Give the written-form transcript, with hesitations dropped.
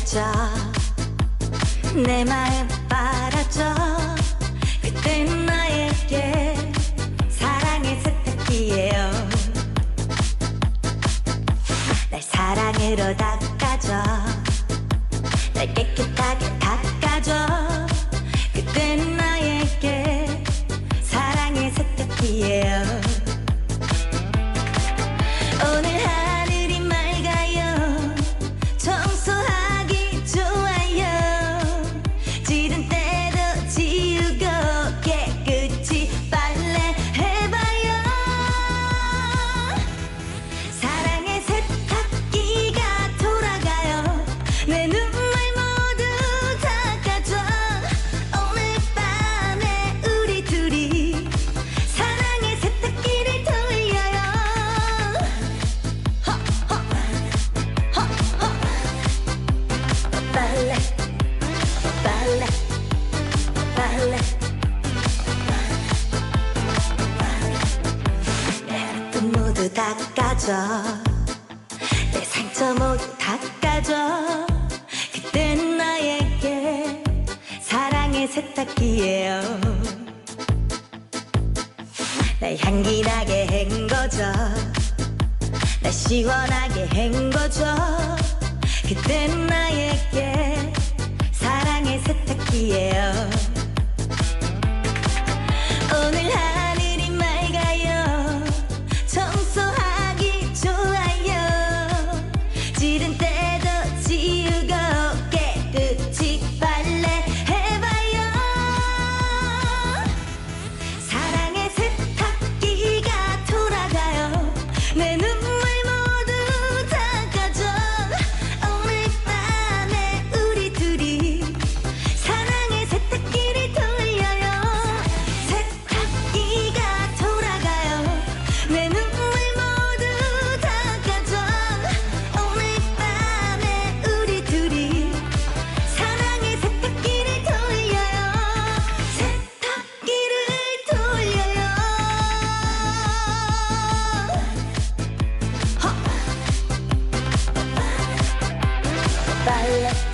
닦아줘. 내 마음 빨아줘. 그땐 나에게 사랑의 세탁기예요. 날 사랑으로 닦아줘. 날 깨끗하게 닦아줘. 그땐 나에게 사랑의 세탁기예요. 오늘 하늘이 맑아요. 청소하기 좋아요. 지른 때도 지우고 깨끗이 빨래해봐요. 사랑의 세탁기가 돌아가요. 내 눈물 모두 닦아줘. 오늘 밤에 우리 둘이 사랑의 세탁기를 돌려요. 빨래 빨래 빨래 내 아픔 모두 닦아줘. 내 상처 모두 닦아줘. 그땐 나에게 사랑의 세탁기예요. 날 향기 나게 헹궈줘. 날 시원하게 헹궈줘. 그땐 나에게 사랑의 세탁기예요. 오늘 하늘이 맑아요. 청소하기 좋아요. 지른 때도 지우고 깨끗이 빨래해봐요. 사랑의 세탁기가 돌아가요. 내 눈물 모두 닦아줘. 오늘 밤에 우리 둘이 사랑의 세탁기를 돌려요. 세탁기가 돌아가요. 내 눈물 모두 닦아줘. 오늘 밤에 우리 둘이 사랑의 세탁기를 돌려요. 세탁기를 돌려요. 빨래